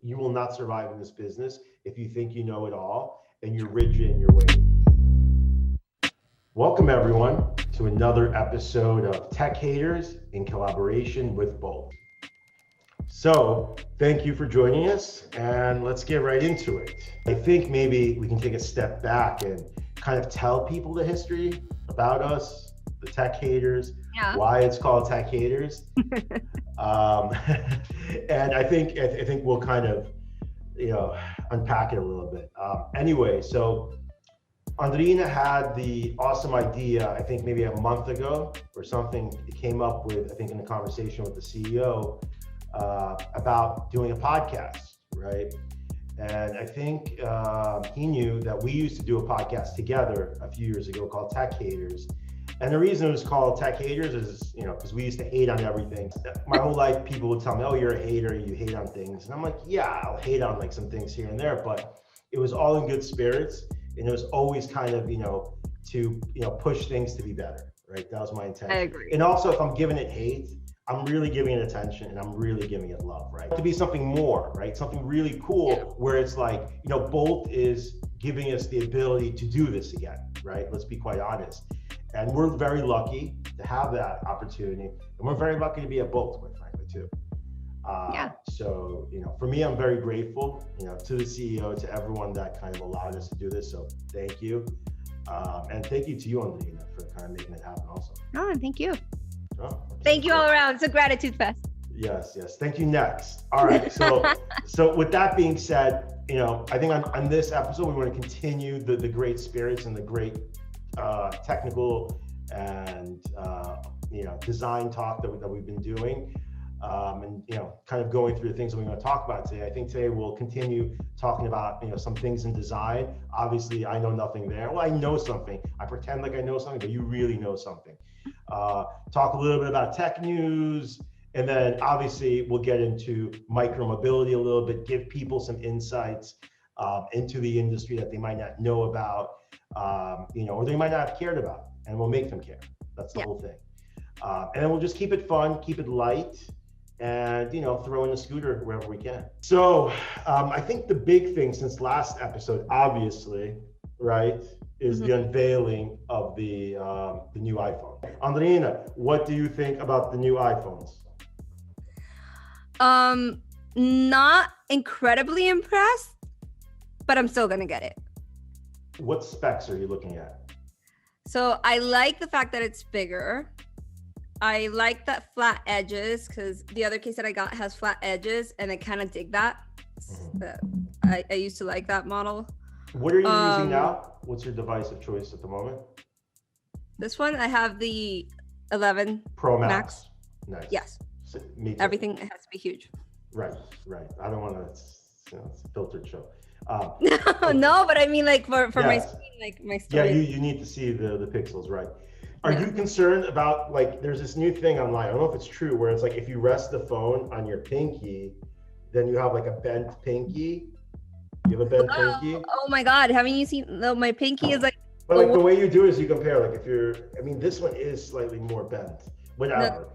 you will not survive in this business if you think you know it all and you're rigid in your ways. Welcome everyone to another episode of Tech Haters in collaboration with Bolt. So thank you for joining us, and let's get right into it. I think maybe we can take a step back and kind of tell people the history about us, the Tech Haters, why it's called Tech Haters. And I think we'll kind of, unpack it a little bit. Anyway, so Andreina had the awesome idea, I think maybe a month ago or something. It came up with, I think, in a conversation with the CEO about doing a podcast, right? And I think he knew that we used to do a podcast together a few years ago called Tech Haters. And the reason it was called Tech Haters is, because we used to hate on everything. My whole life, people would tell me, oh, you're a hater, you hate on things. And I'm like, yeah, I'll hate on like some things here and there, but it was all in good spirits. And it was always kind of, to push things to be better, right? That was my intention. I agree. And also, if I'm giving it hate, I'm really giving it attention and I'm really giving it love, right? To be something more, right? Something really cool where it's like, Bolt is giving us the ability to do this again, right? Let's be quite honest. And we're very lucky to have that opportunity. And we're very lucky to be at Bolt, quite frankly, too. So, for me, I'm very grateful, to the CEO, to everyone that kind of allowed us to do this. So thank you. And thank you to you, Andreina, for kind of making it happen also. Oh, thank you. Oh, okay. Thank you all around. It's a gratitude fest. Yes. Thank you. Next. All right. So with that being said, I think on this episode, we want to continue the great spirits and the great technical and design talk that we've been doing, and kind of going through the things that we want to talk about today. I think today we'll continue talking about some things in design. Obviously, I know nothing there. Well, I know something. I pretend like I know something, but you really know something. Talk a little bit about tech news, and then obviously we'll get into micromobility a little bit, give people some insights into the industry that they might not know about, or they might not have cared about, and we'll make them care. That's the whole thing. And then we'll just keep it fun, keep it light, and throw in a scooter wherever we can. So I think the big thing since last episode, obviously, right, is the unveiling of the new iPhone. Andreina, what do you think about the new iPhones? Not incredibly impressed, but I'm still gonna get it. What specs are you looking at? So I like the fact that it's bigger. I like that flat edges, because the other case that I got has flat edges, and I kind of dig that. I used to like that model. What are you using now? What's your device of choice at the moment? This one, I have the 11 Pro Max. Nice. Yes. So, me too. Everything has to be huge. Right. I don't want to, it's a filtered show. No, but I mean, like for my screen, like my story. Yeah, you need to see the pixels, right? Are you concerned about, like, there's this new thing online, I don't know if it's true, where it's like if you rest the phone on your pinky, then you have like a bent pinky. You have a bent pinky? Oh my God, haven't you seen, my pinky is like. But like the way you do it is you compare, like this one is slightly more bent, whatever. No.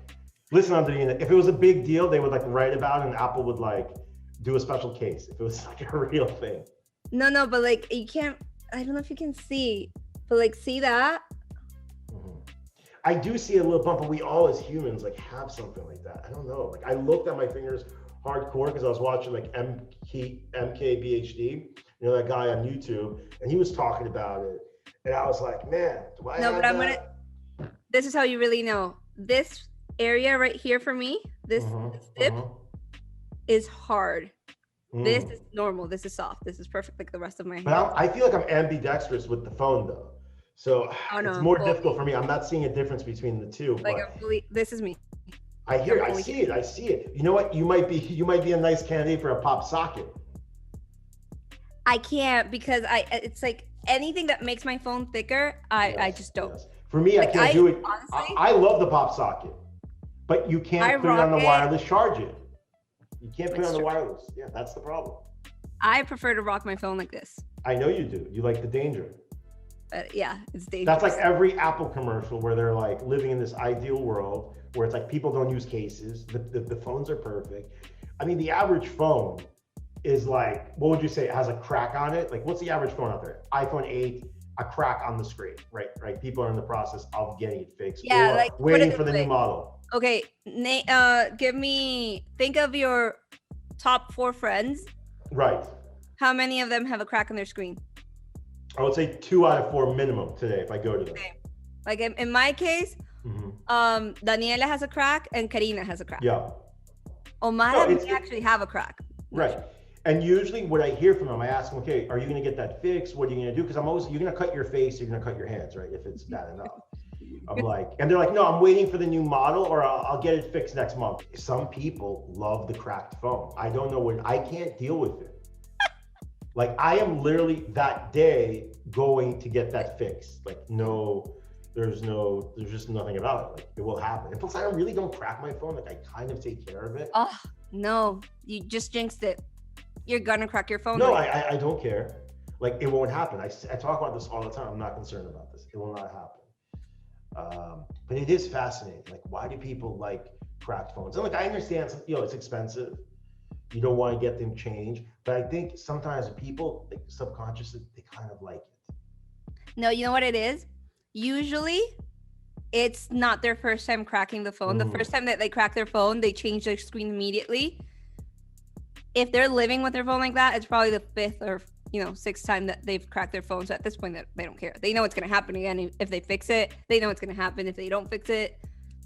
Listen, Andreina, if it was a big deal, they would like write about it and Apple would like do a special case if it was like a real thing. No, but like you can't, I don't know if you can see, but like see that? I do see a little bump, but we all as humans like have something like that. I don't know. Like I looked at my fingers hardcore because I was watching like MKBHD, that guy on YouTube, and he was talking about it. And I was like, man, do I have that? This is how you really know. This area right here for me, this tip is hard. This is normal. This is soft. This is perfect like the rest of my hand. But I feel like I'm ambidextrous with the phone though. So it's more difficult for me. I'm not seeing a difference between the two. Like this is me. I see it. You know what? You might be a nice candidate for a pop socket. I can't because it's like anything that makes my phone thicker, I just don't. Yes. For me, like, I can't do it. Honestly, I love the pop socket, but you can't put it on the wireless, charge it. You can't put it on the wireless. Yeah, that's the problem. I prefer to rock my phone like this. I know you do. You like the danger. But yeah, it's dangerous. That's like every Apple commercial where they're like living in this ideal world where it's like people don't use cases. The phones are perfect. I mean, the average phone is like, what would you say? It has a crack on it? Like, what's the average phone out there? iPhone 8, a crack on the screen, right? Right. People are in the process of getting it fixed Yeah, or like waiting for the new model. Okay, think of your top 4 friends. Right. How many of them have a crack on their screen? I would say 2 out of 4 minimum today if I go to them. Okay. Like in my case, Daniela has a crack and Karina has a crack. Yeah. Omar may actually have a crack. Right. And usually what I hear from them, I ask them, okay, are you going to get that fixed? What are you going to do? Because you're going to cut your face, you're going to cut your hands, right? If it's bad enough. I'm like, and they're like, no, I'm waiting for the new model or I'll get it fixed next month. Some people love the cracked phone. I don't know I can't deal with it. Like I am literally that day going to get that fixed. Like there's just nothing about it. Like it will happen. And plus I really don't crack my phone. Like I kind of take care of it. Oh no, you just jinxed it. You're gonna crack your phone. No, I don't care. Like it won't happen. I talk about this all the time. I'm not concerned about this. It will not happen. But it is fascinating. Like, why do people like cracked phones? And like, I understand, it's expensive. You don't want to get them changed. But I think sometimes people, like, subconsciously, they kind of like it. No, you know what it is? Usually, it's not their first time cracking the phone. The first time that they crack their phone, they change their screen immediately. If they're living with their phone like that, it's probably the 5th or 6th time that they've cracked their phone. So at this point, they don't care. They know it's going to happen again if they fix it. They know it's going to happen if they don't fix it.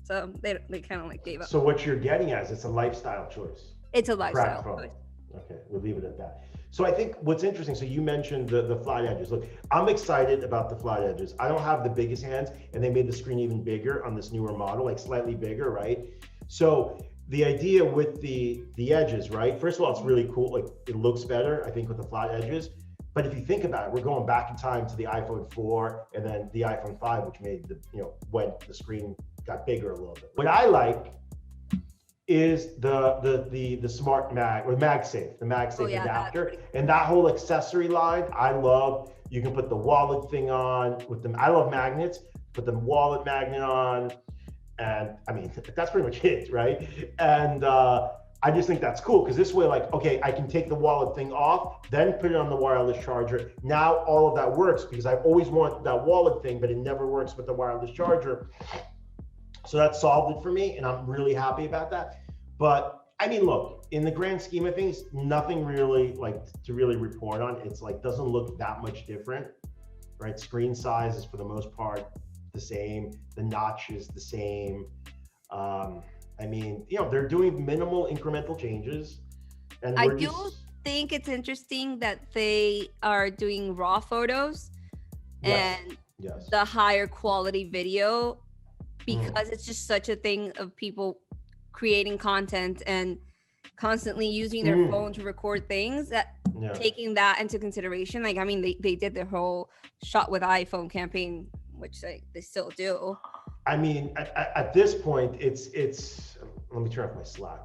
So they kind of like gave up. So what you're getting at is it's a lifestyle choice. It's a lifestyle choice. Okay, we'll leave it at that. So I think what's interesting, so you mentioned the flat edges. Look, I'm excited about the flat edges. I don't have the biggest hands, and they made the screen even bigger on this newer model, like slightly bigger, right? So the idea with the edges, right? First of all, it's really cool. Like it looks better, I think, with the flat edges. But if you think about it, we're going back in time to the iPhone 4 and then the iPhone 5, which made when the screen got bigger a little bit. What I like is the smart mag or MagSafe, the MagSafe adapter, and that whole accessory line. I love. You can put the wallet thing on with them. I love magnets. Put the wallet magnet on. And I mean, that's pretty much it, right? And I just think that's cool because this way, like, okay, I can take the wallet thing off, then put it on the wireless charger. Now all of that works because I've always wanted that wallet thing, but it never works with the wireless charger. So that solved it for me, and I'm really happy about that. But I mean, look, in the grand scheme of things, nothing really like to really report on. It's like doesn't look that much different, right? Screen size is for the most part the same. The notch is the same. I mean, they're doing minimal incremental changes. And I do think it's interesting that they are doing raw photos and the higher quality video because it's just such a thing of people creating content and constantly using their phone to record things that taking that into consideration. Like, I mean, they did their whole shot with iPhone campaign, which they still do. I mean, at this point, it's. Let me turn off my Slack.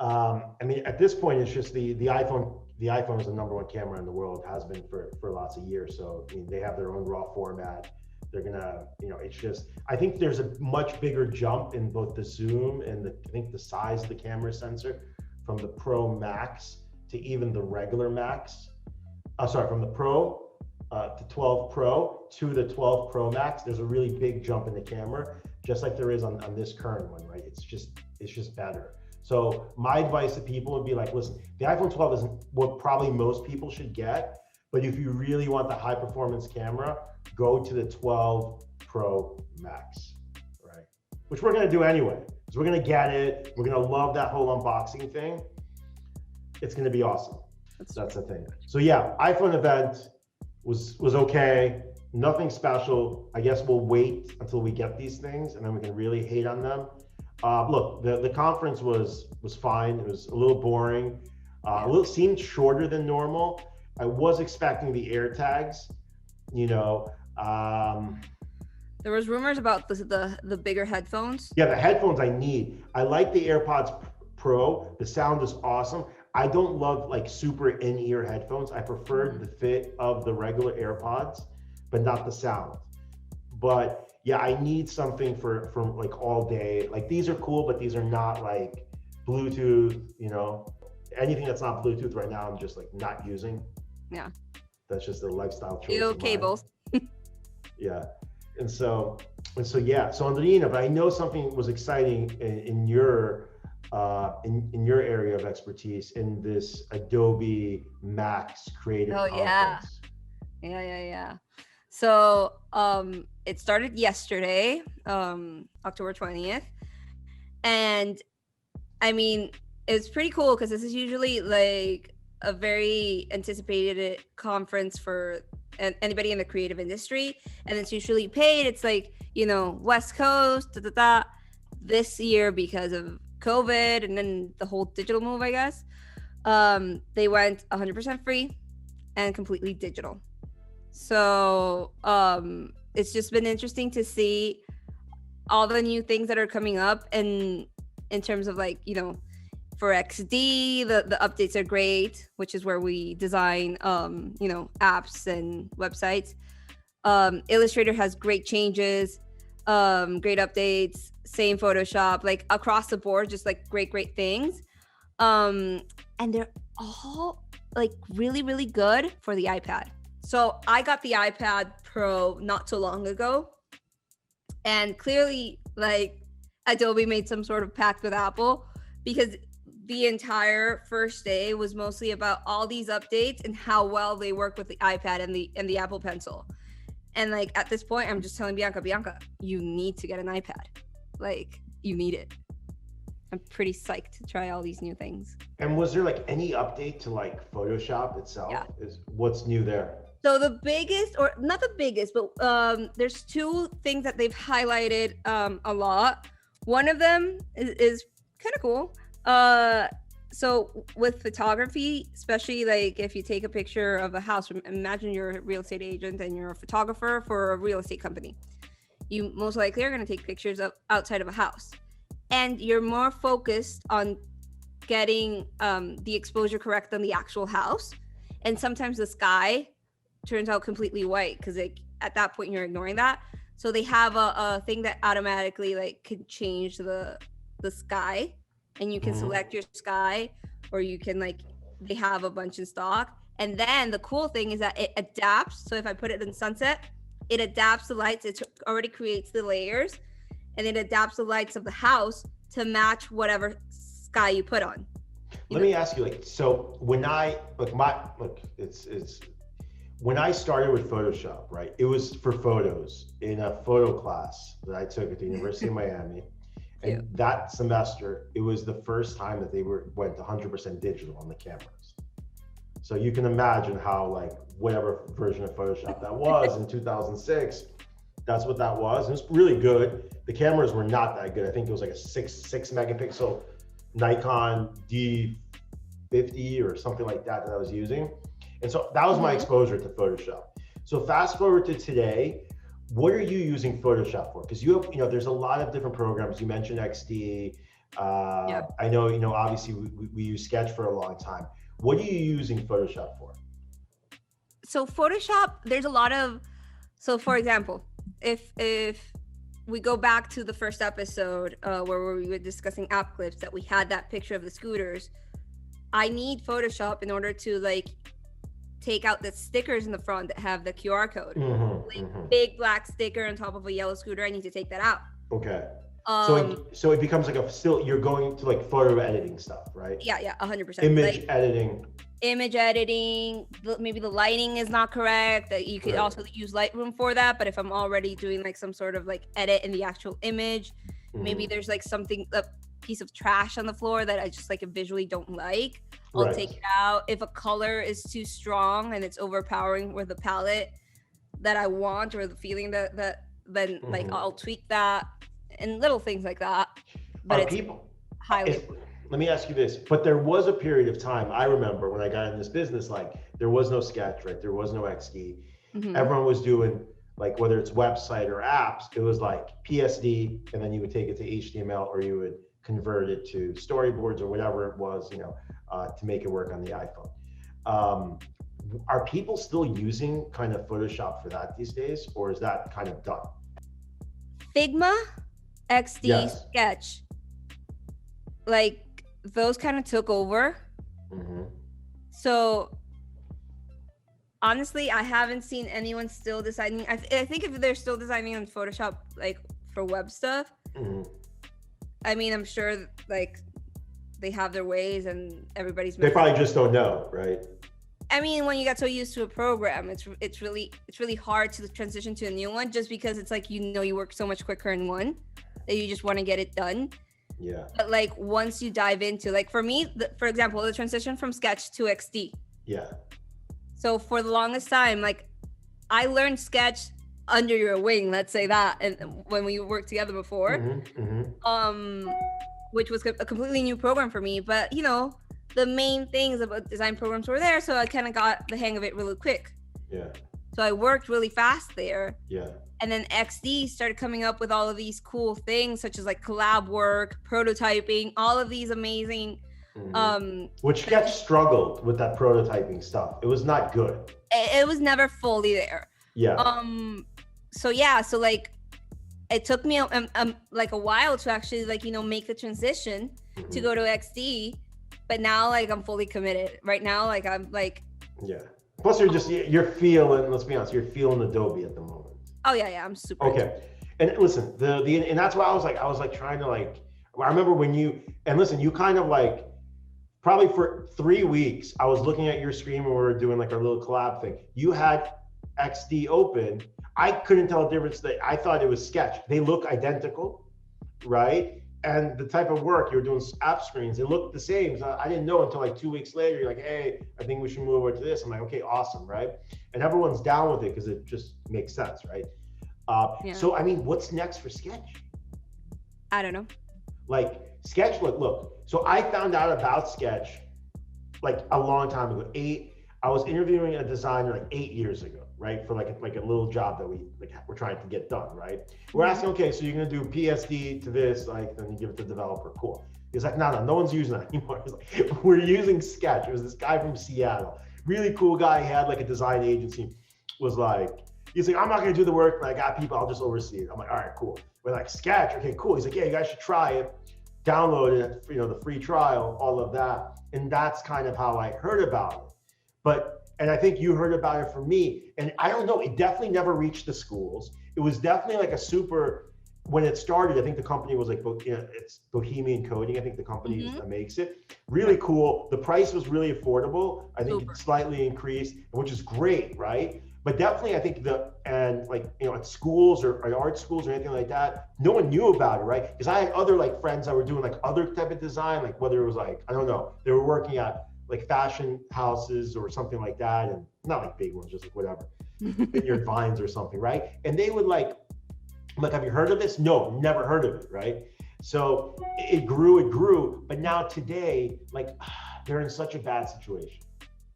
I mean, at this point, it's just the iPhone. The iPhone is the #1 camera in the world, has been for lots of years. So I mean, they have their own raw format. They're gonna, it's just. I think there's a much bigger jump in both the zoom and I think the size of the camera sensor from the Pro Max to even the regular Max. From the Pro. To 12 Pro to the 12 Pro Max, there's a really big jump in the camera, just like there is on this current one, right? It's just better. So my advice to people would be like, listen, the iPhone 12 isn't what probably most people should get, but if you really want the high performance camera, go to the 12 Pro Max, right? Which we're gonna do anyway. So we're gonna get it. We're gonna love that whole unboxing thing. It's gonna be awesome. That's the thing. So yeah, iPhone event was okay, nothing special. I guess we'll wait until we get these things and then we can really hate on them. Look, the conference was fine. It was a little boring, seemed shorter than normal. I was expecting the AirTags, There was rumors about the bigger headphones. Yeah, the headphones I need. I like the AirPods Pro. The sound is awesome. I don't love like super in-ear headphones. I prefer the fit of the regular AirPods, but not the sound. But yeah, I need something for like all day. Like these are cool, but these are not like Bluetooth, anything that's not Bluetooth right now, I'm just like not using. Yeah. That's just a lifestyle choice. Steel cables. Yeah. And so yeah. So Andreina, but I know something was exciting in your area of expertise in this Adobe Max creative conference. Yeah. So it started yesterday, October 20th. And I mean, it's pretty cool because this is usually like a very anticipated conference for anybody in the creative industry, and it's usually paid. It's like, West Coast, This year, because of COVID and then the whole digital move, I guess, they went 100% free and completely digital. So it's just been interesting to see all the new things that are coming up, and in terms of like, for XD, the updates are great, which is where we design, apps and websites. Illustrator has great changes, great updates, same Photoshop, like across the board, just like great things. And they're all like really, really good for the iPad. So I got the iPad Pro not too long ago, and clearly like Adobe made some sort of pact with Apple, because the entire first day was mostly about all these updates and how well they work with the iPad and the Apple Pencil. And like at this point, I'm just telling Bianca, you need to get an iPad. Like, you need it. I'm pretty psyched to try all these new things. And was there like any update to like Photoshop itself? Yeah. What's new there? So the biggest, or not the biggest, but there's two things that they've highlighted a lot. One of them is kind of cool. So with photography, especially like if you take a picture of a house, imagine you're a real estate agent and you're a photographer for a real estate company. You most likely are going to take pictures of outside of a house, and you're more focused on getting the exposure correct on the actual house. And sometimes the sky turns out completely white because like at that point you're ignoring that. So they have a thing that automatically like can change the sky, and you can select your sky, or you can like, they have a bunch in stock. And then the cool thing is that it adapts. So if I put it in sunset, it adapts the lights. It already creates the layers, and it adapts the lights of the house to match whatever sky you put on. Let me ask you, like, so when I when I started with Photoshop, right, it was for photos in a photo class that I took at the University of Miami. And that semester, it was the first time that they went 100% digital on the cameras. So you can imagine how like whatever version of Photoshop that was in 2006, that's what that was. It was really good. The cameras were not that good. I think it was like a six megapixel Nikon D50 or something like that I was using. And so that was my exposure to Photoshop. So fast forward to today, what are you using Photoshop for? Because you have, there's a lot of different programs. You mentioned XD. I know, obviously we use Sketch for a long time. What are you using Photoshop for? So Photoshop, there's a lot of, so for example, if we go back to the first episode where we were discussing app clips, that we had that picture of the scooters, I need Photoshop in order to like take out the stickers in the front that have the QR code. Big black sticker on top of a yellow scooter, I need to take that out. Okay. So it becomes like you're going to like photo editing stuff, right? Yeah, 100%. Image editing, maybe the lighting is not correct. That you could also use Lightroom for that. But if I'm already doing like some sort of like edit in the actual image, maybe there's like a piece of trash on the floor that I just like visually don't like, I'll take it out. If a color is too strong and it's overpowering with the palette that I want, or the feeling that then like I'll tweak that, and little things like that. But let me ask you this, but there was a period of time, I remember when I got in this business, like there was no Sketch, right? There was no XD. Everyone was doing like, whether it's website or apps, it was like PSD, and then you would take it to HTML, or you would convert it to storyboards or whatever it was, to make it work on the iPhone. Are people still using kind of Photoshop for that these days, or is that kind of done? Figma, XD, Sketch, like those kind of took over. So honestly, I haven't seen anyone still designing. I think if they're still designing on Photoshop, like for web stuff, I mean, I'm sure like they have their ways and everybody's. They probably just don't know, right? I mean, when you get so used to a program, it's really hard to transition to a new one, just because it's like, you work so much quicker in one that you just want to get it done. Yeah. But like once you dive into, like for me, for example, the transition from Sketch to XD. Yeah. So for the longest time, like I learned Sketch under your wing, let's say that, and when we worked together before, which was a completely new program for me. But the main things about design programs were there, so I kind of got the hang of it really quick. Yeah. So I worked really fast there. Yeah. And then XD started coming up with all of these cool things, such as like collab work, prototyping, all of these amazing. Which Sketch struggled with that prototyping stuff. It was not good. It was never fully there. Yeah. So like it took me like a while to actually like make the transition to go to XD, but now like I'm fully committed. Right now, like I'm like. Yeah. Plus, you're feeling. Let's be honest. You're feeling Adobe at the moment. Oh yeah, I'm super. Okay, and listen, and that's why I was like trying to like. I remember when you kind of like, probably for 3 weeks, I was looking at your screen when we were doing like our little collab thing. You had XD open. I couldn't tell the difference. I thought it was Sketch. They look identical, right? And the type of work you were doing, app screens, they looked the same. So I didn't know until like 2 weeks later. You're like, hey, I think we should move over to this. I'm like, okay, awesome, right? And everyone's down with it because it just makes sense, right? So I mean, what's next for Sketch? I don't know. Like Sketch, look. So I found out about Sketch like a long time ago. I was interviewing a designer like 8 years ago, right? For like a little job that we're trying to get done, right? We're asking, okay, so you're gonna do PSD to this, like then you give it to the developer, cool. He's like, no one's using that anymore. He's like, we're using Sketch. It was this guy from Seattle, really cool guy. He had like a design agency. Was like, he's like, I'm not gonna do the work, but I got people, I'll just oversee it. I'm like, all right, cool. We're like, Sketch, okay, cool. He's like, yeah, you guys should try it, download it, the free trial, all of that. And that's kind of how I heard about it. And I think you heard about it from me. And I don't know, it definitely never reached the schools. It was definitely like a super, when it started, I think the company was like, it's Bohemian Coding. I think the company that makes it. Really cool. The price was really affordable. I think it slightly increased, which is great, right? But definitely, I think at schools or at art schools or anything like that, no one knew about it, right? Because I had other like friends that were doing like other type of design, like whether it was like, I don't know, they were working at like fashion houses or something like that, and not like big ones, just like whatever, Vineyard Vines or something, right? And they would like, have you heard of this? No, never heard of it, right? So it grew, but now today, like they're in such a bad situation.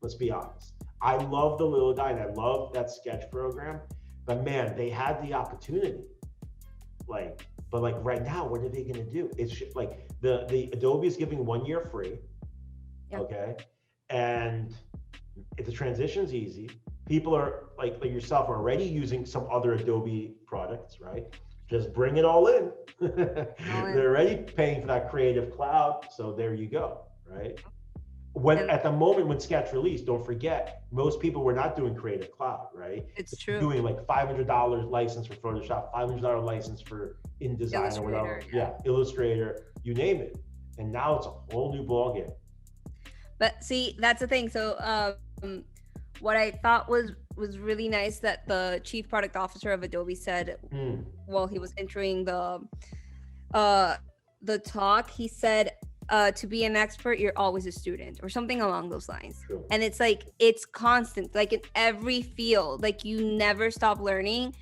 Let's be honest. I love the little guy and I love that Sketch program, but man, they had the opportunity. But right now, what are they gonna do? It's like the Adobe is giving 1 year free. Yep. Okay, and if the transition's easy, people are like yourself are already using some other Adobe products, right? Just bring it all in. They're already paying for that Creative Cloud, so there you go, right? At the moment when Sketch released, don't forget, most people were not doing Creative Cloud, right? It's true. Doing like $500 license for Photoshop, $500 license for InDesign or whatever. Yeah, Illustrator, you name it. And now it's a whole new ballgame. But see, that's the thing. So what I thought was really nice that the chief product officer of Adobe said while he was entering the talk, he said, to be an expert, you're always a student or something along those lines. Sure. And it's like, it's constant, like in every field, like you never stop learning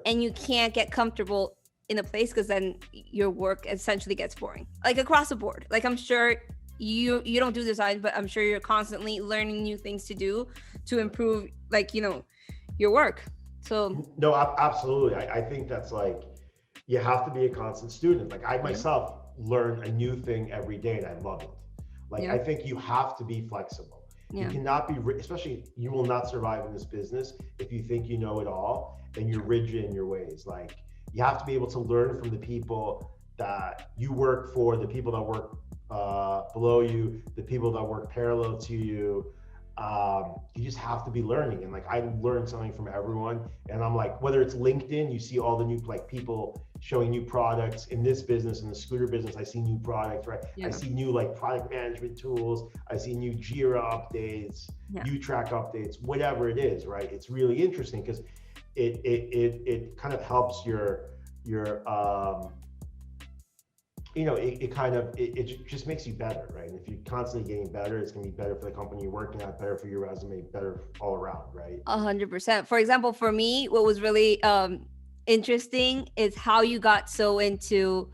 and you can't get comfortable in a place because then your work essentially gets boring, like across the board. Like I'm sure you don't do design, but I'm sure you're constantly learning new things to do to improve your work. So no, absolutely. I think that's like, you have to be a constant student. Like I myself learn a new thing every day and I love it. I think you have to be flexible. You cannot be, especially you will not survive in this business if you think you know it all and you're rigid in your ways. Like you have to be able to learn from the people that you work for, the people that work below you, the people that work parallel to you. You just have to be learning. And like, I learned something from everyone. And I'm like, whether it's LinkedIn, you see all the new like people showing new products in this business, in the scooter business. I see new products, right? Yeah. I see new like product management tools. I see new Jira updates, new track updates, whatever it is, right? It's really interesting because it kind of helps your it just makes you better, right? And if you're constantly getting better, it's gonna be better for the company you're working at, better for your resume, better all around, right? 100%. For example, for me, what was really interesting is how you got so into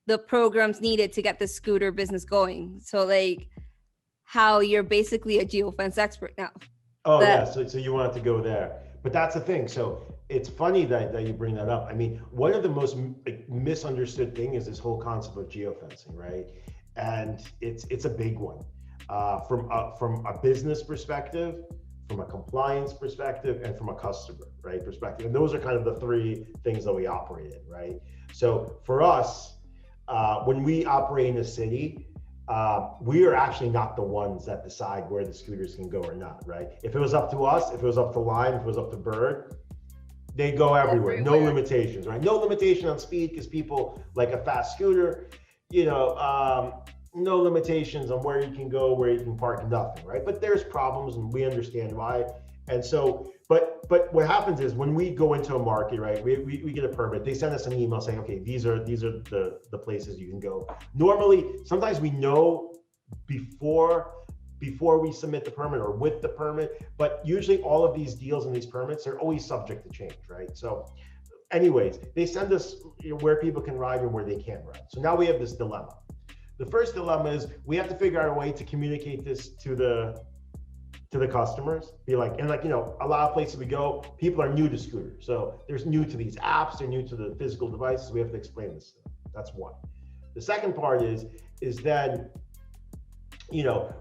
the programs needed to get the scooter business going. So like how you're basically a geofence expert now. Oh yeah, so you wanted to go there. But that's the thing. So it's funny that you bring that up. I mean, one of the most misunderstood thing is this whole concept of geofencing, right? And it's a big one from a business perspective, from a compliance perspective, and from a customer, right, perspective. And those are kind of the three things that we operate in, right? So for us, when we operate in a city, we are actually not the ones that decide where the scooters can go or not, right? If it was up to us, if it was up to Lime, if it was up to Bird, they go everywhere. No limitations, right? No limitation on speed because people like a fast scooter, no limitations on where you can go, where you can park, nothing, right? But there's problems and we understand why. And so, but what happens is when we go into a market, right, we get a permit, they send us an email saying, okay, these are the places you can go. Normally, sometimes we know before we submit the permit or with the permit, but usually all of these deals and these permits are always subject to change, right? So anyways, they send us where people can ride and where they can't ride. So now we have this dilemma. The first dilemma is we have to figure out a way to communicate this to the customers, be like, and like, a lot of places we go, people are new to scooters. So they're new to these apps, they're new to the physical devices. We have to explain this to them. That's one. The second part is then,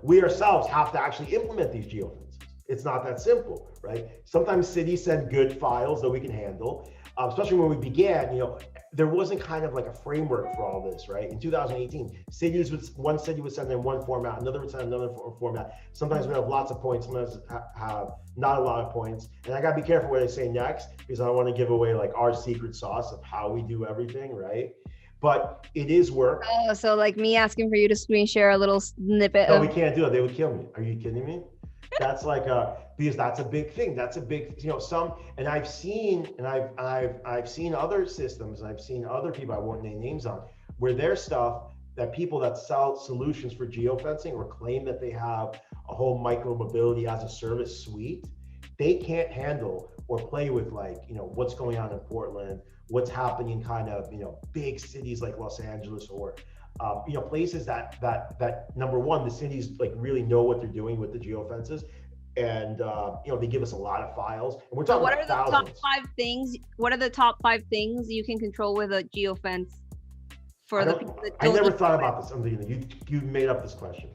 we ourselves have to actually implement these geofences. It's not that simple, right? Sometimes cities send good files that we can handle, especially when we began, there wasn't kind of like a framework for all this, right? In 2018, one city would send in one format, another would send another format. Sometimes we have lots of points, sometimes have not a lot of points. And I gotta be careful what I say next because I don't want to give away like our secret sauce of how we do everything, right? But it is work. Oh, so like me asking for you to screen share a little snippet. No, we can't do it. They would kill me. Are you kidding me? That's like because that's a big thing. That's a big, and I've seen other systems, and I've seen other people, I won't name names on, where there's stuff that people that sell solutions for geofencing or claim that they have a whole micro mobility as a service suite, they can't handle or play with like, what's going on in Portland, what's happening kind of, big cities like Los Angeles or places that number one, the cities like really know what they're doing with the geofences, and they give us a lot of files. And we're talking about thousands. What are the top 5 things you can control with a geofence for the people that don't? I never thought about this. You made up this question.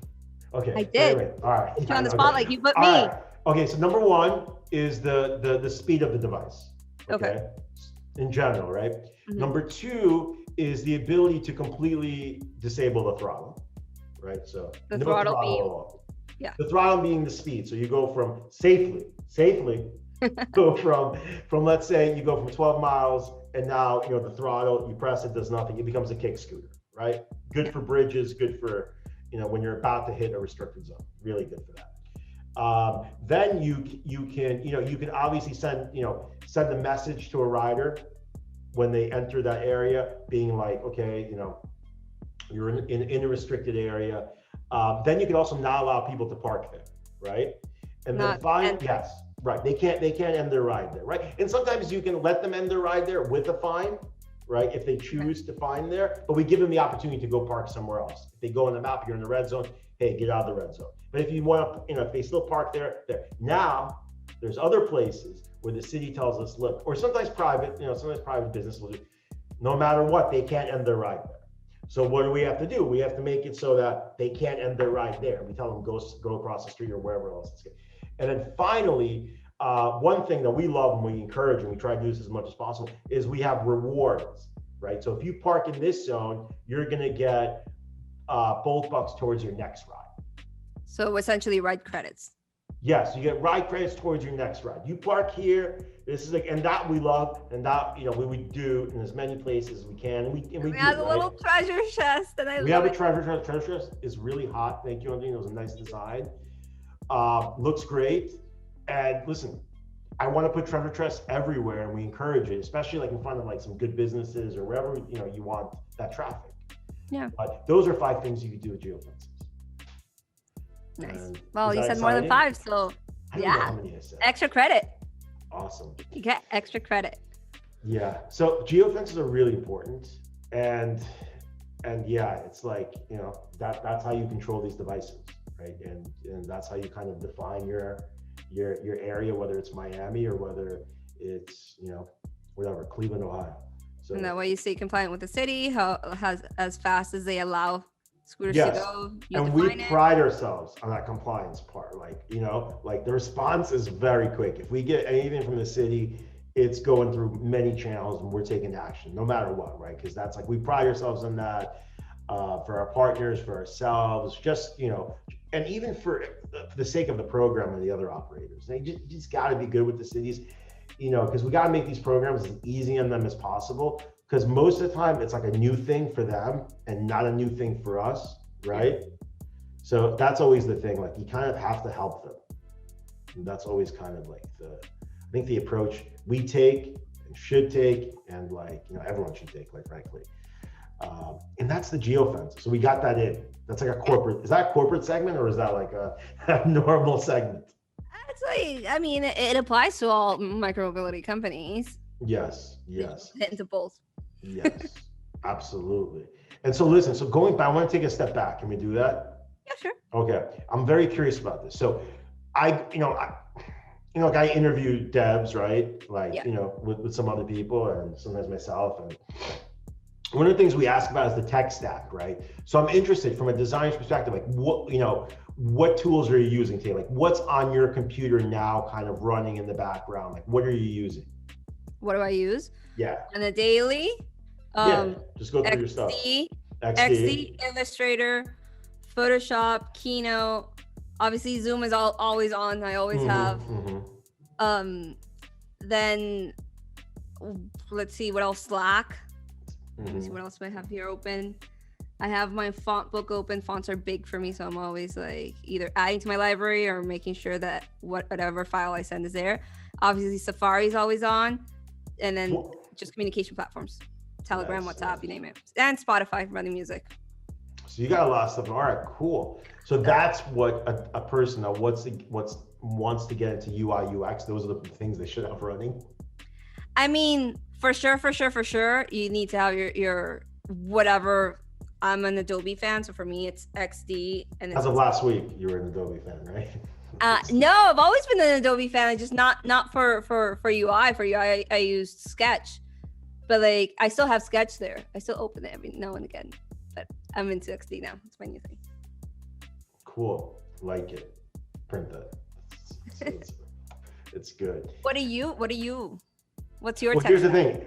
Okay. I did. Anyway, all right. Put you on the spot like you put me. Right. Okay, so number one is the speed of the device. Okay. In general, right? Mm-hmm. Number 2 is the ability to completely disable the throttle, right? So the throttle being, the throttle being the speed. So you go from safely go from let's say you go from 12 miles and now the throttle, you press it, does nothing. It becomes a kick scooter, right? Good for bridges, good for when you're about to hit a restricted zone. Really good for that. Then you can obviously send a message to a rider when they enter that area, being like, okay, you're in a restricted area. Then you can also not allow people to park there, right? And then yes, right. They can't end their ride there, right? And sometimes you can let them end their ride there with a fine, right? If they choose to fine there, but we give them the opportunity to go park somewhere else. If they go on the map, you're in the red zone, hey, get out of the red zone. But if you want to, if they still park there. Now, there's other places where the city tells us, look, or sometimes private business will do, no matter what, they can't end their ride there. So what do we have to do? We have to make it so that they can't end their ride there. We tell them go across the street or wherever else it's good. And then finally, one thing that we love and we encourage and we try to do this as much as possible is we have rewards, right? So if you park in this zone, you're gonna get both bucks towards your next ride. So essentially ride credits. Yes, you get ride credits towards your next ride. You park here. This is like, and that we love, and that we would do in as many places as we can. And we have do, a little treasure chest, and we have a treasure chest. Treasure chest is really hot. Thank you, Andreina. It was a nice design. Looks great. And listen, I want to put treasure chests everywhere, and we encourage it, especially like in front of like some good businesses or wherever you want that traffic. Yeah. But those are 5 things you could do with GeoFences. Nice. Well, you said more than 5, so I don't know how many I said. Extra credit. Awesome. You get extra credit. Yeah. So GeoFences are really important, and yeah, it's like that's how you control these devices, right? And that's how you kind of define your area, whether it's Miami or whether it's whatever, Cleveland, Ohio. So and that way you stay compliant with the city, as fast as they allow scooters yes. to go. And we pride ourselves on that compliance part. Like the response is very quick. If we get anything from the city, it's going through many channels and we're taking action, no matter what, right? Because that's like, we pride ourselves on that for our partners, for ourselves, just and even for the sake of the program and the other operators. They just got to be good with the cities, because we got to make these programs as easy on them as possible. Because most of the time it's like a new thing for them and not a new thing for us, right? So that's always the thing. Like, you kind of have to help them. And that's always kind of like I think the approach we take and should take, and everyone should take, like, frankly. And that's the GeoFence. So we got that in. That's like a corporate. Is that a corporate segment, or is that like a normal segment? It's like, I mean, it applies to all micromobility companies. Yes. Hit into both. Yes, absolutely. And so listen, going back, I want to take a step back. Can we do that? Yeah, sure. Okay. I'm very curious about this. So I interviewed devs, right? Like, with some other people and sometimes myself. And one of the things we ask about is the tech stack, right? So I'm interested from a designer's perspective, like what tools are you using today? Like, what's on your computer now kind of running in the background? Like, what are you using? What do I use? Yeah. On the daily? Just go through your stuff. XD, Illustrator, Photoshop, Keynote. Obviously, Zoom is always on. I always have. Then let's see what else. Slack. Let's see what else I have here open. I have my font book open. Fonts are big for me, so I'm always like either adding to my library or making sure that whatever file I send is there. Obviously, Safari is always on, and then just communication platforms. Telegram, WhatsApp, you name it. And Spotify for running music. So you got a lot of stuff. All right, cool. So that's what a person that wants to get into UI, UX, those are the things they should have running. I mean, for sure, you need to have your whatever. I'm an Adobe fan, so for me, it's XD. And as of last week, you were an Adobe fan, right? No, I've always been an Adobe fan. I just not for UI. For UI, I used Sketch. But like, I still have Sketch there. I still open it every now and again. But I'm into XD now. It's my new thing. Cool. Like it. Print that. It's good. What are you? What's your tech? Here's the thing.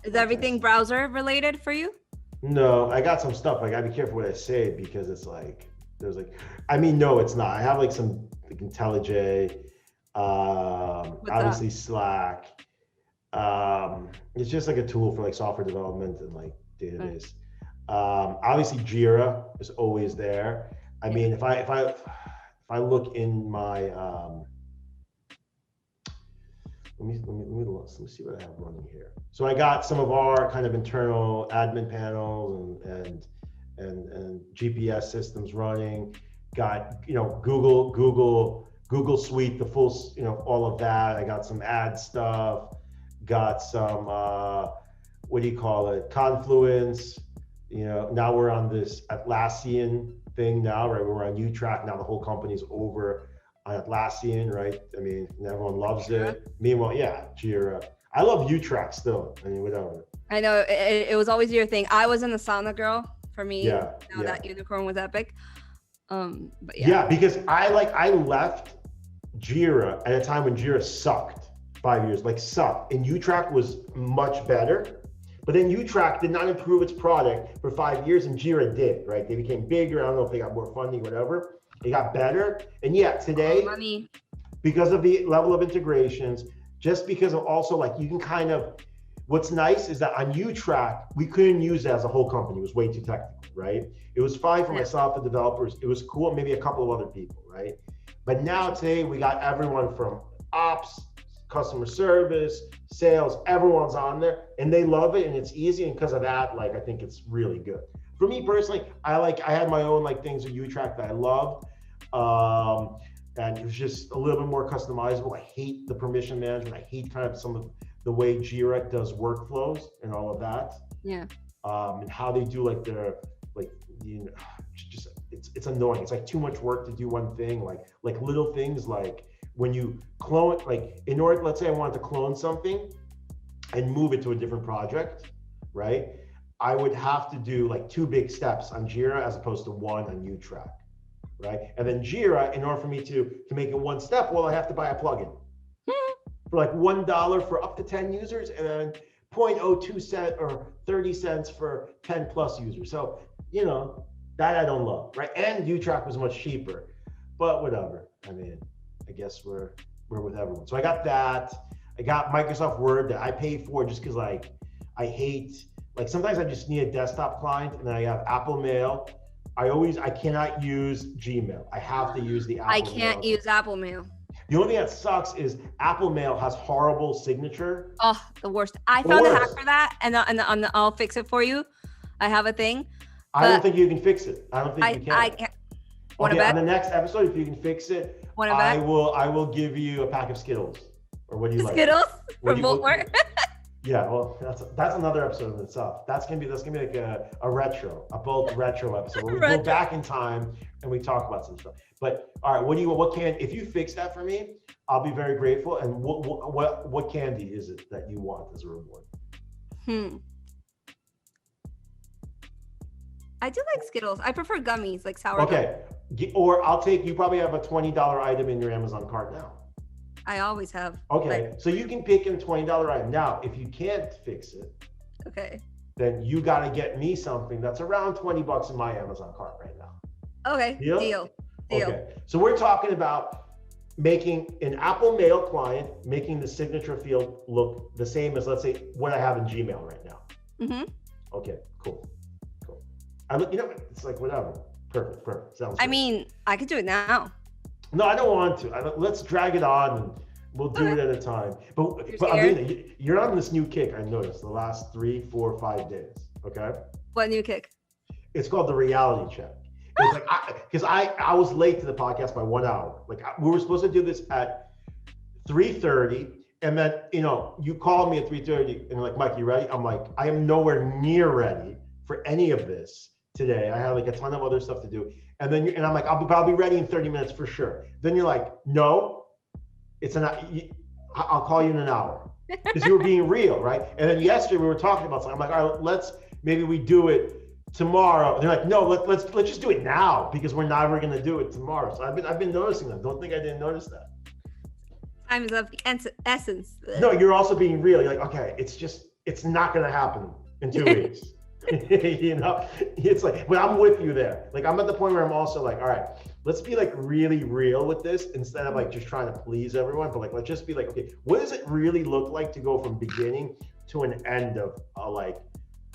Is everything browser related for you? No, I got some stuff. I gotta be careful what I say, because it's like, no, it's not. I have like some like IntelliJ, obviously Slack. It's just like a tool for like software development and like database. Obviously Jira is always there. I mean, if I look in my let me see what I have running here. So I got some of our kind of internal admin panels and GPS systems running. Got Google Suite, the full all of that. I got some ad stuff. Got some Confluence. Now we're on this Atlassian thing now, right? We're on U-Track now. The whole company's over on Atlassian, right? I mean, everyone loves it. Meanwhile, yeah, Jira. I love U-Track still. I mean, without it. I know it was always your thing. I was in the sauna girl. For me, that unicorn was epic. But yeah, because I left Jira at a time when Jira sucked. 5 years, sucked, and U-Track was much better, But then UTrack did not improve its product for 5 years, and Jira did, right? They became bigger. I don't know if they got more funding, whatever. It got better. And yet today, money. Because of the level of integrations, just because of also like you can kind of, what's nice is that on UTrack, we couldn't use it as a whole company. It was way too technical, right? It was fine for myself, the developers. It was cool, maybe a couple of other people, right? But now today we got everyone from ops, customer service, sales, everyone's on there and they love it and it's easy. And because of that, like, I think it's really good. For me personally, I had my own like things with UTrack that I loved. And it was just a little bit more customizable. I hate the permission management. I hate kind of some of the way Jira does workflows and all of that. Yeah. And how they do like their, like, you know, just it's annoying. It's like too much work to do one thing. Like little things like when you clone, like in order, let's say I wanted to clone something and move it to a different project, right? I would have to do like 2 big steps on Jira as opposed to 1 on UTrack. Right? And then Jira, in order for me to make it 1 step, well, I have to buy a plugin for like $1 for up to 10 users and then 0.02 cent or 30 cents for 10 plus users. So, you know, that I don't love, right? And UTrack was much cheaper, but whatever. I mean, I guess we're with everyone. So I got that. I got Microsoft Word that I paid for just because like I hate, like sometimes I just need a desktop client and then I have Apple Mail. I cannot use Gmail. I have to use the Apple Mail. I can't use Apple Mail. The only thing that sucks is Apple Mail has horrible signature. Oh, the worst. I found a hack for that and I'll fix it for you. I have a thing. I don't think you can fix it. I don't think you can. I can't. Okay, on the next episode, if you can fix it, I will give you a pack of Skittles. Or what do you like? Skittles from Voldemort? Yeah, well, that's another episode in itself. That's gonna be like a retro, a both retro episode where we go back in time and we talk about some stuff. But all right, if you fix that for me, I'll be very grateful. And what candy is it that you want as a reward? I do like Skittles. I prefer gummies, like sour. Okay, or I'll take. You probably have a $20 item in your Amazon cart now. I always have. Okay, so you can pick a $20 item. Now, if you can't fix it, okay, then you got to get me something that's around $20 in my Amazon cart right now. Okay, deal. Okay, so we're talking about making an Apple Mail client, making the signature field look the same as, let's say, what I have in Gmail right now. Mm-hmm. Okay, cool. It's like whatever. Perfect. Sounds good. I mean, I could do it now. No, I don't want to. Let's drag it on and we'll do it at a time. But Alina, you're on this new kick, I noticed, the last 3, 4, 5 days. Okay? What new kick? It's called the reality check. It's like, because I was late to the podcast by 1 hour. Like we were supposed to do this at 3:30. And then, you called me at 3:30 and you're like, Mike, you ready? I'm like, I am nowhere near ready for any of this today. I had like a ton of other stuff to do. And then I'm like, I'll be ready in 30 minutes for sure. Then you're like, no, I'll call you in an hour. Because you were being real, right? And then yesterday we were talking about something. I'm like, all right, maybe we do it tomorrow. And they're like, no, let's just do it now because we're never gonna do it tomorrow. So I've been noticing that. Don't think I didn't notice that. Time is of the essence. No, you're also being real. You're like, okay, it's not gonna happen in 2 weeks. It's like, but I'm with you there. Like I'm at the point where I'm also like, all right, let's be like really real with this instead of like just trying to please everyone. But like, let's just be like, okay, what does it really look like to go from beginning to an end of like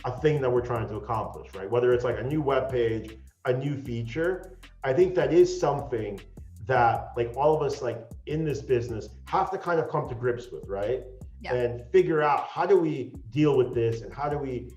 a thing that we're trying to accomplish, right? Whether it's like a new web page, a new feature. I think that is something that like all of us like in this business have to kind of come to grips with, right? Yeah. And figure out how do we deal with this and how do we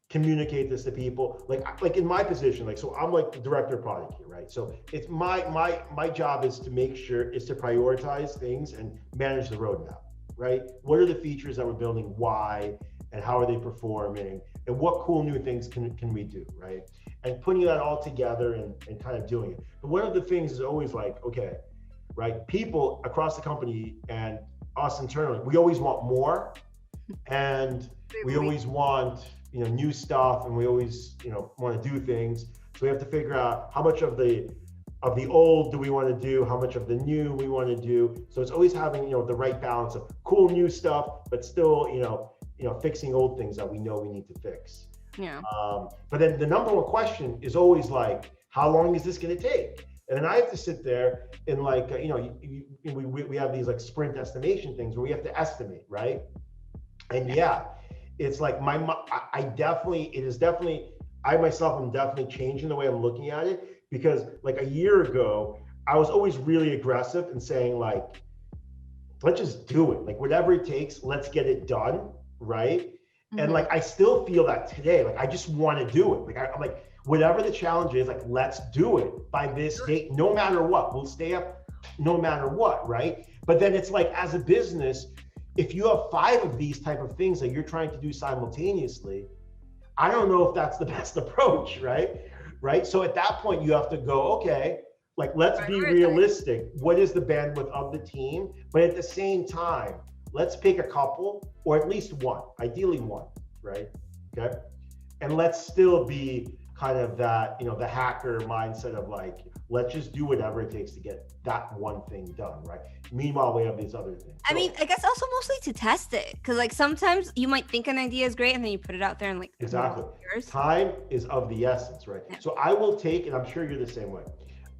communicate this to people, like in my position, like, so I'm like the director of product here, right? So it's my job is to make sure is to prioritize things and manage the roadmap, right? What are the features that we're building, why, and how are they performing, and what cool new things can we do, right? And putting that all together and kind of doing it. But one of the things is always like, okay, right? People across the company and us internally, we always want more, and we always want new stuff, and we always want to do things. So we have to figure out how much of the old do we want to do, how much of the new we want to do. So it's always having the right balance of cool new stuff, but still fixing old things that we know we need to fix. Yeah. But then the number one question is always like, how long is this going to take? And then I have to sit there and like, we have these like sprint estimation things where we have to estimate, right? And yeah, it's like I myself am definitely changing the way I'm looking at it, because like a year ago, I was always really aggressive and saying like, let's just do it. Like whatever it takes, let's get it done, right? Mm-hmm. And like, I still feel that today, like I just want to do it. Like I'm like, whatever the challenge is, like, let's do it by this date, no matter what. We'll stay up no matter what, right? But then it's like, as a business, if you have 5 of these type of things that you're trying to do simultaneously, I don't know if that's the best approach, right? So at that point, you have to go, okay, like, let's be realistic. What is the bandwidth of the team? But at the same time, let's pick a couple, or at least one, ideally one, right? Okay. And let's still be kind of that, the hacker mindset of like, let's just do whatever it takes to get that one thing done, right? Meanwhile, we have these other things. I mean, I guess also mostly to test it, because like sometimes you might think an idea is great and then you put it out there and like exactly. Time is of the essence, right? Yeah. So I will take, and I'm sure you're the same way,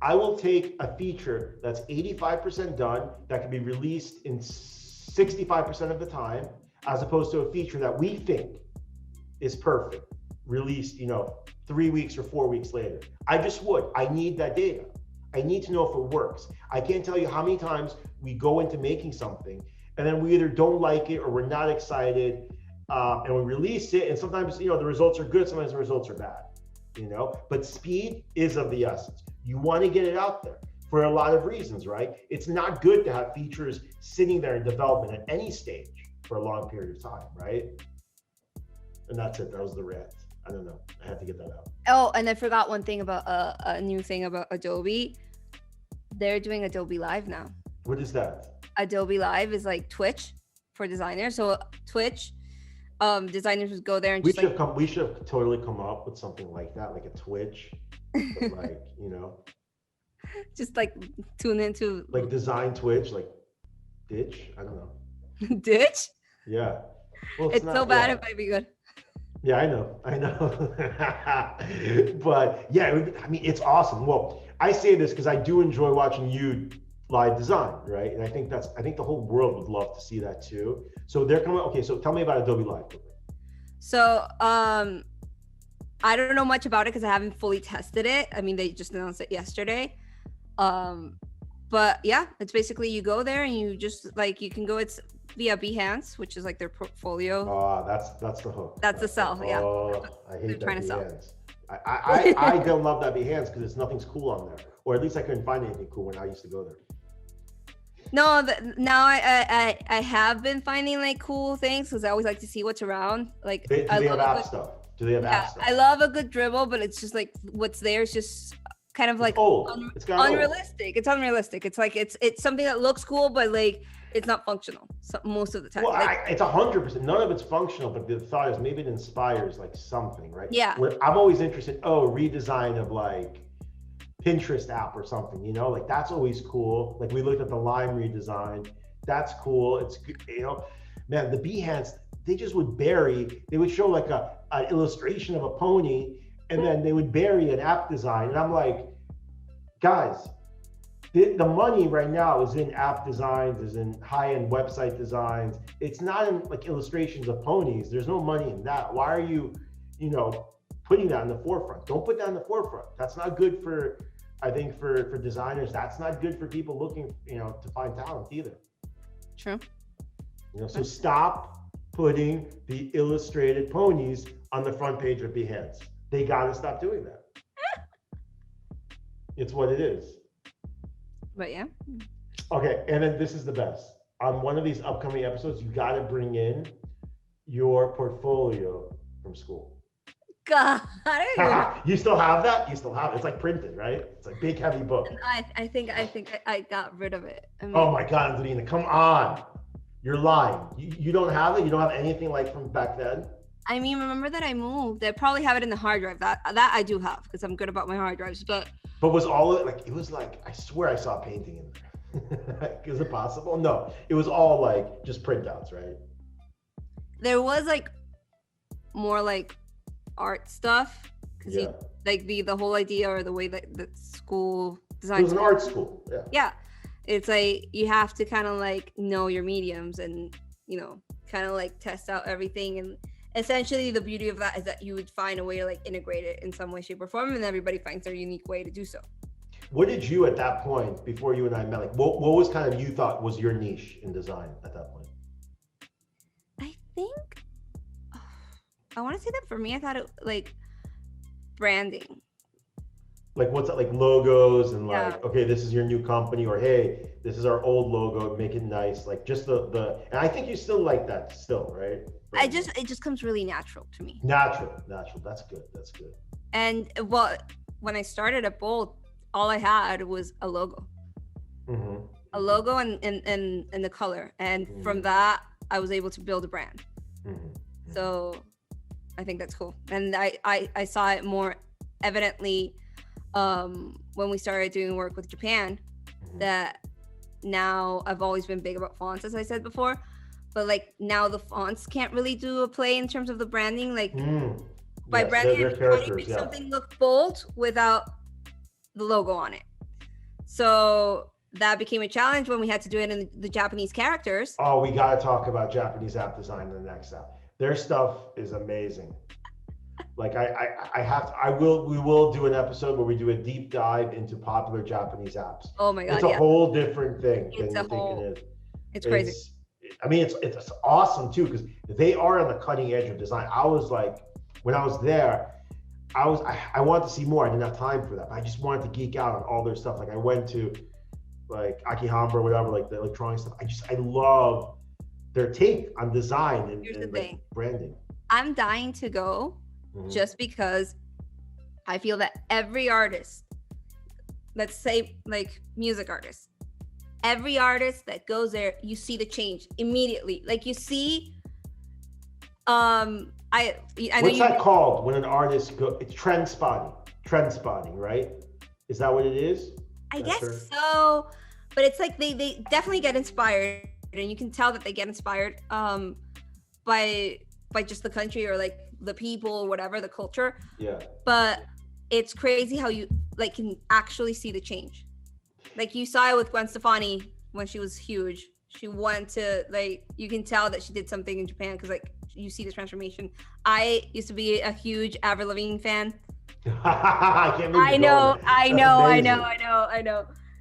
I will take a feature that's 85% done that can be released in 65% of the time, as opposed to a feature that we think is perfect, released, 3 weeks or 4 weeks later. I need that data. I need to know if it works. I can't tell you how many times we go into making something and then we either don't like it or we're not excited, and we release it, and sometimes, the results are good, sometimes the results are bad, but speed is of the essence. You want to get it out there for a lot of reasons, right? It's not good to have features sitting there in development at any stage for a long period of time, right? And that's it. That was the rant. I don't know. I had to get that out. Oh, and I forgot one thing about a new thing about Adobe. They're doing Adobe Live now. What is that? Adobe Live is like Twitch for designers. So Twitch, designers would go there and we should have totally come up with something like that, like a Twitch, but like, just like tune into like design Twitch, like ditch. I don't know. Ditch? Yeah. Well, it's so bad. It might be good. Yeah, I know. But yeah, it's awesome. Well, I say this because I do enjoy watching you live design, right? And I think the whole world would love to see that too. So they're coming. Okay, so tell me about Adobe Live. So I don't know much about it because I haven't fully tested it. I mean, they just announced it yesterday. But yeah, it's basically you go there and you just like, you can go, it's via Behance, which is like their portfolio. Oh, that's the hook. That's the sell, yeah. Oh, I hate that Behance. I don't love that Behance because nothing's cool on there, or at least I couldn't find anything cool when I used to go there. No, now I have been finding like cool things because I always like to see what's around. Like, do they have app stuff? Do they have app stuff? I love a good dribble, but it's just like what's there is just kind of like it's unrealistic. Old. It's unrealistic. It's like it's something that looks cool, but like it's not functional most of the time. Well, it's 100%. None of it's functional, but the thought is maybe it inspires like something, right? Yeah. I'm always interested. Redesign of like Pinterest app or something, like that's always cool. Like we looked at the Lime redesign. That's cool. It's good, man, the Behance, they just would they would show like an illustration of a pony, and then they would bury an app design. And I'm like, guys, the money right now is in app designs, is in high-end website designs. It's not in like illustrations of ponies. There's no money in that. Why are you, putting that in the forefront? Don't put that in the forefront. That's not good for designers. That's not good for people looking, to find talent either. True. So stop putting the illustrated ponies on the front page of Behance. They got to stop doing that. It's what it is. But yeah. Okay, and then this is the best. On one of these upcoming episodes, you got to bring in your portfolio from school. God, you still have that? You still have it. It's like printed, right? It's a big, heavy book. I think I got rid of it. I mean, oh my God, Andreina, come on. You're lying. You don't have it? You don't have anything like from back then? I mean, remember that I moved. I probably have it in the hard drive. That I do have because I'm good about my hard drives. But was all of it like, it was like, I swear I saw a painting in there. Is it possible? No, it was all like just printouts, right? there was like more like art stuff because Yeah. like the whole idea or the way that the school It designs was an art school. Yeah. yeah, it's like you have to kind of like know your mediums and you know kind of like test out everything, and essentially the beauty of that is that you would find a way to like integrate it in some way, shape, or form, and everybody finds their unique way to do so. What did you at that point, before you and I met, like what was kind of you thought was your niche in design at that point? I think I want to say that for me, I thought it like branding. Like what's that, like logos and like, Yeah. okay, this is your new company, or hey, this is our old logo, make it nice. Like just the and I think you still like that still, right? It just comes really natural to me. Natural. That's good. And well, when I started at Bold, all I had was a logo. Mm-hmm. A logo and the color. And from that, I was able to build a brand. Mm-hmm. So I think that's cool. And I saw it more evidently when we started doing work with Japan, that now I've always been big about fonts, as I said before, but like now the fonts can't really do a play in terms of the branding. Like by branding, how do you make something look bold without the logo on it? So that became a challenge when we had to do it in the Japanese characters. Oh, we got to talk about Japanese app design in the next app. Their stuff is amazing. Like we will do an episode where we do a deep dive into popular Japanese apps. Oh my God. It's a whole different thing than you think it is. It's crazy. I mean, it's awesome too, because they are on the cutting edge of design. I was like, when I was there, I wanted to see more. I didn't have time for that. But I just wanted to geek out on all their stuff. Like I went to like Akihabara or whatever, like the electronic stuff. I love their take on design and like branding. I'm dying to go just because I feel that every artist, let's say like music artists, every artist that goes there, you see the change immediately. Like you see, I know what's that called when an artist go? It's trend spotting, right? Is that what it is? I guess so, but it's like they definitely get inspired, and you can tell that they get inspired by just the country or like the people or whatever, the culture. Yeah. But it's crazy how you like can actually see the change. Like you saw it with Gwen Stefani when she was huge. She went to like, you can tell that she did something in Japan because like you see this transformation. I used to be a huge Avril Lavigne fan. I know.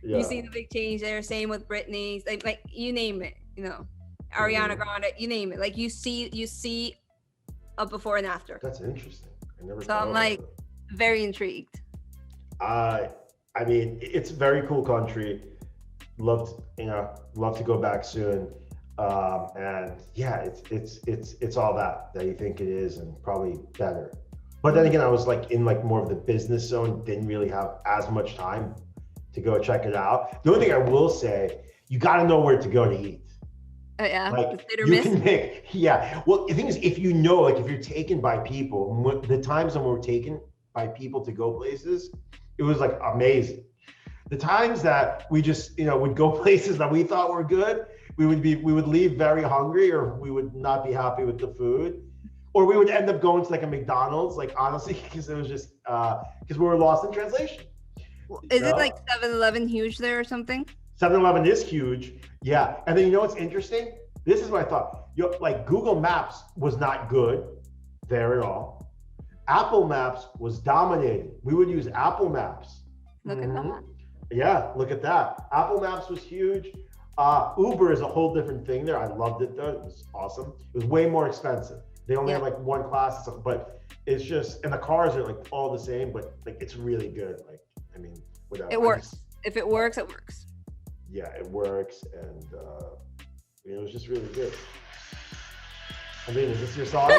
Yeah. You see the big change there. Same with Britney. Like you name it. You know, Ariana Grande. You name it. Like you see a before and after. That's interesting. I never. So I'm like very intrigued. I mean, it's a very cool country. Love to go back soon. And yeah, it's all that you think it is, and probably better. But then again, I was like in like more of the business zone, didn't really have as much time to go check it out. The only thing I will say, you got to know where to go to eat. Oh yeah, like you can make, yeah. Well, the thing is, if you know, like if you're taken by people, the times when we're taken by people to go places, it was like amazing. The times that we just, would go places that we thought were good, we would leave very hungry, or we would not be happy with the food, or we would end up going to like a McDonald's, like honestly, because it was just, because we were lost in translation. Is it like 7-Eleven huge there or something? 7-Eleven is huge, yeah. And then what's interesting? This is what I thought. Like Google Maps was not good there at all. Apple Maps was dominating. We would use Apple Maps. Look at that. Yeah, look at that. Apple Maps was huge. Uber is a whole different thing there. I loved it though. It was awesome. It was way more expensive. They only have like one class and stuff, but it's just, and the cars are like all the same, but like it's really good. Like, I mean, whatever. It works. If it works, it works. Yeah, it works, and it was just really good. I mean, is this your song?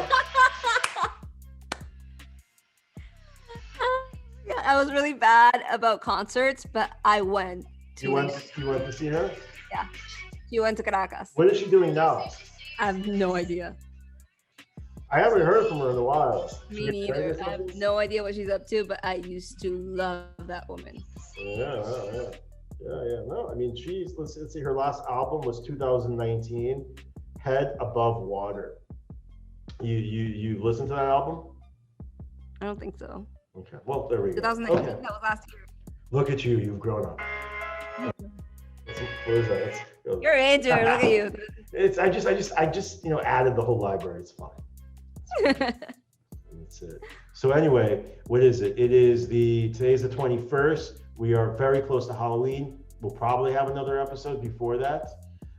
I was really bad about concerts, but I went to. You went to see her? Yeah, she went to Caracas. What is she doing now? I have no idea. I haven't heard from her in a while. Me neither. I have no idea what she's up to, but I used to love that woman. Yeah. No, I mean, let's see, her last album was 2019, Head Above Water. You listened to that album? I don't think so. Okay. Well, there we go. 2019. Okay. That was last year. Look at you. You've grown up. What is that? You're into it. Look at you. It's I just added the whole library. It's fine. That's it. So anyway, what is it? Today's the 21st. We are very close to Halloween. We'll probably have another episode before that.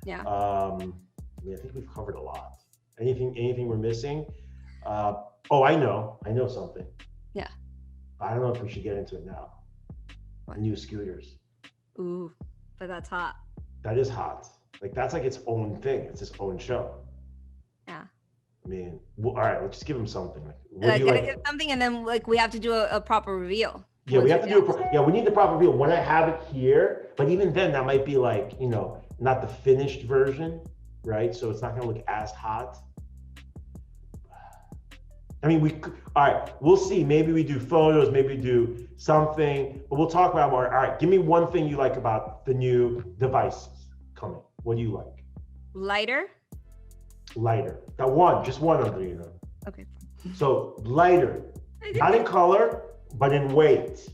Yeah. I think we've covered a lot. Anything we're missing? I know something. Yeah. I don't know if we should get into it now. What? New scooters. Ooh, but that's hot. That is hot. That's like its own thing. It's its own show. Yeah. I mean, all right, let's just give them something. Gotta give something, and then we have to do a proper reveal. Yeah, we have to do we need the proper reveal. When I have it here, but even then, that might be not the finished version, right? So it's not gonna look as hot. I mean, all right, we'll see. Maybe we do photos, maybe we do something, but we'll talk about more. All right, give me one thing you like about the new devices coming. What do you like? Lighter. That one, just one, Andreina. Okay. So lighter, not in color, but in weight.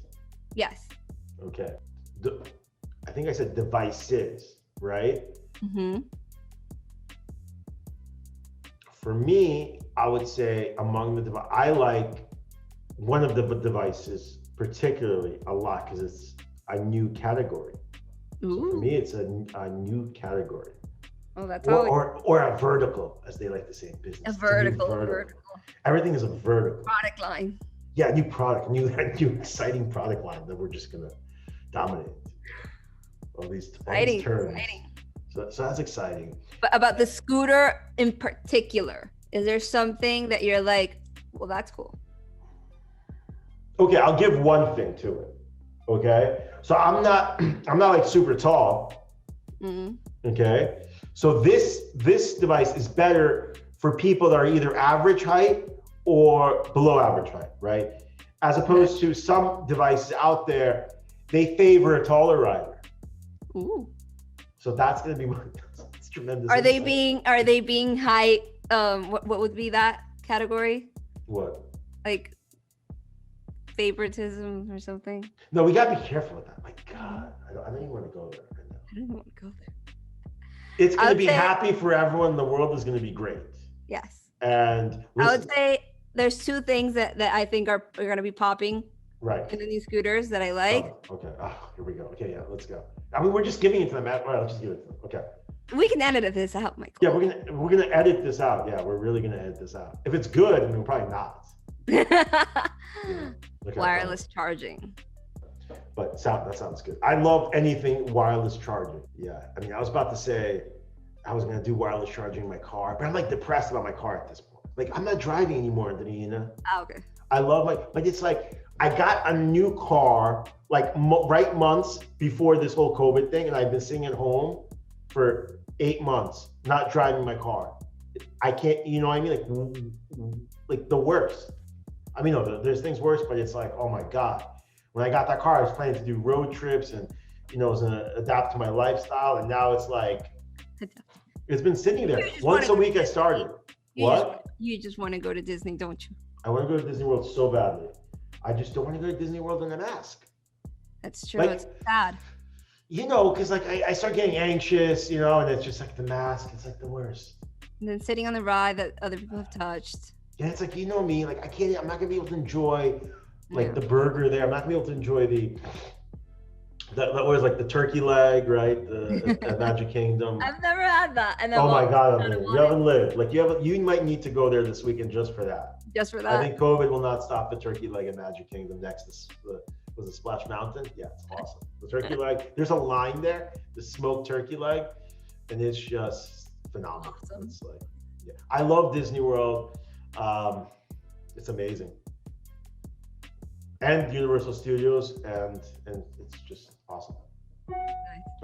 Yes. Okay. I think I said devices, right? Mm-hmm. For me, I would say among the devices, I like one of the devices particularly a lot because it's a new category. So for me, it's a new category. Oh, that's or a vertical, as they like to say in business. A vertical. Everything is a vertical. Product line. Yeah, new product, new exciting product line that we're just gonna dominate. All these terms. Exciting. So that's exciting. But about the scooter in particular, is there something that you're like, well, that's cool? Okay, I'll give one thing to it. Okay, so I'm not like super tall. Mm-hmm. Okay, so this device is better for people that are either average height or below average height, right? As opposed to some devices out there, they favor a taller rider. Ooh. So that's gonna be that's tremendous. Are they being height? What would be that category? What? Like favoritism or something? No, we gotta be careful with that. My God, I don't even want to go there right now. I don't want to go there. It's gonna be happy for everyone. The world is gonna be great. Yes. And I would say there's two things that I think are gonna be popping right in the new scooters that I like. Oh, okay. Oh, here we go. Okay, yeah, let's go. I mean, we're just giving it to them. All right, let's just give it to them. Okay. We can edit this out, Michael. Yeah, we're gonna edit this out. Yeah, we're really gonna edit this out. If it's good, I mean, we're probably not. Wireless charging. But that sounds good. I love anything wireless charging. Yeah, I mean, I was about to say I was gonna do wireless charging in my car, but I'm like depressed about my car at this point. Like, I'm not driving anymore, Andreina. Oh, okay. I love but it's like I got a new car like right months before this whole COVID thing, and I've been sitting at home for 8 months, not driving my car. I can't, you know what I mean? Like the worst. I mean, no, there's things worse, but it's like, oh my God. When I got that car, I was planning to do road trips and, I was gonna adapt to my lifestyle. And now it's like, it's been sitting there. Once a week I started. You just want to go to Disney, don't you? I want to go to Disney World so badly. I just don't want to go to Disney World in a mask. That's true. It's sad. Because like I start getting anxious, and it's just like the mask. It's like the worst. And then sitting on the ride that other people have touched. Yeah, it's like, me, like I'm not gonna be able to enjoy like the burger there. I'm not gonna be able to enjoy that was like the turkey leg, right? The Magic Kingdom. I've never had that. And oh my God, you haven't lived. Like you might need to go there this weekend just for that. Just for that. I think COVID will not stop the turkey leg at Magic Kingdom next to was it Splash Mountain? Yeah, it's awesome. The turkey leg. There's a line there, the smoked turkey leg, and it's just phenomenal. Awesome. It's like, yeah, I love Disney World. It's amazing, and Universal Studios, and it's just awesome. Nice.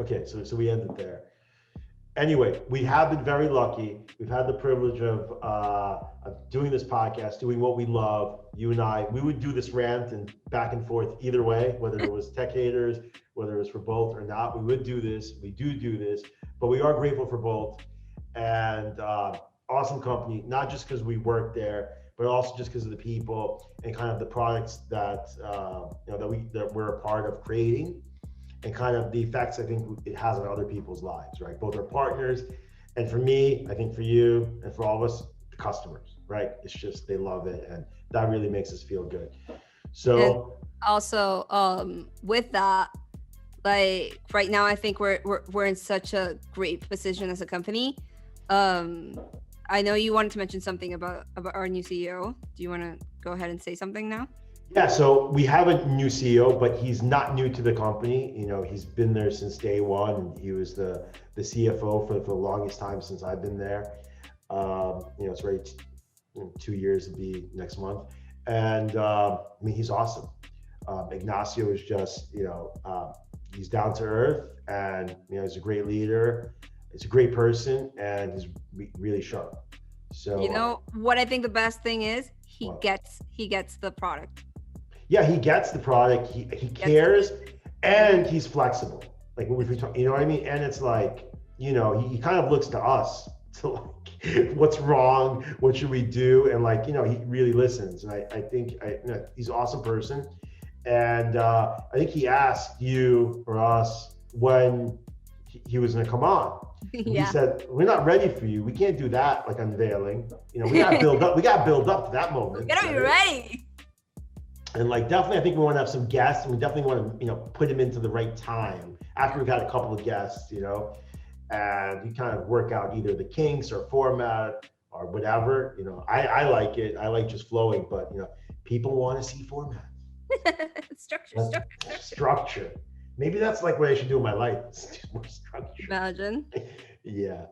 Okay, so we ended there. Anyway, we have been very lucky. We've had the privilege of doing this podcast, doing what we love. You and I, we would do this rant and back and forth either way, whether it was tech haters, whether it was for both or not. We would do this. We do this, but we are grateful for both. And awesome company, not just because we work there, but also just because of the people and kind of the products that that we're a part of creating, and kind of the effects I think it has on other people's lives, right? Both our partners, and for me, I think for you, and for all of us, the customers, right? It's just they love it, and that really makes us feel good. So, and also with that, like right now, I think we're in such a great position as a company. I know you wanted to mention something about our new CEO. Do you want to go ahead and say something now? yeah, so we have a new CEO, but he's not new to the company. He's been there since day one. He was the CFO for the longest time since I've been there. It's already 2 years to be next month. And I mean, he's awesome. Ignacio is just, he's down to earth, and, he's a great leader. He's a great person, and he's really sharp. So, what I think the best thing is he what? gets the product. Yeah, he gets the product. He cares, and he's flexible. Like if we talk, you know what I mean? And it's like, he kind of looks to us to like, what's wrong? What should we do? And like, he really listens. And I think he's an awesome person. And I think he asked you or us when he was going to come on. Yeah. He said, "We're not ready for you. We can't do that like unveiling. We got to build up. We got to build up to that moment. We gotta be ready." And like, definitely, I think we want to have some guests, and we definitely want to, put them into the right time after we've had a couple of guests, and we kind of work out either the kinks or format or whatever. I like it. I like just flowing, but people want to see format. Structure. Maybe that's like what I should do in my life. More structure. Imagine. Yeah.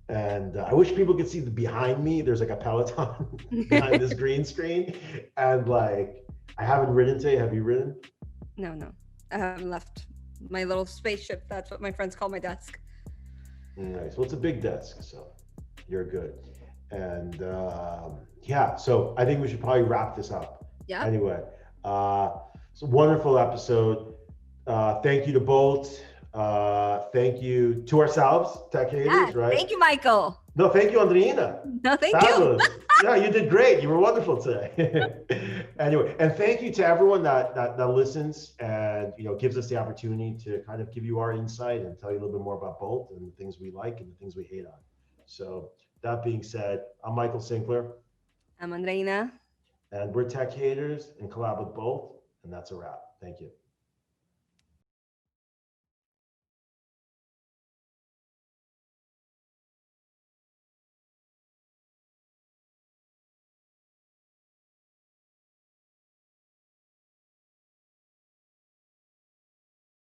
And I wish people could see the behind me. There's like a Peloton behind this green screen. And like, I haven't ridden today. Have you ridden? No. I haven't left my little spaceship. That's what my friends call my desk. Nice. Well, it's a big desk, so you're good. And yeah, so I think we should probably wrap this up. Yeah. Anyway, it's a wonderful episode. Thank you to both. Thank you to ourselves, tech haters, right? Thank you, Michael. No, thank you, Andreina. No, thank Fabulous. you. Yeah, you did great. You were wonderful today. Anyway, and thank you to everyone that listens and gives us the opportunity to kind of give you our insight and tell you a little bit more about Bolt and the things we like and the things we hate on. So that being said, I'm Michael Tsinkler. I'm Andreina. And we're Tech Haters and collab with Bolt, and that's a wrap. Thank you.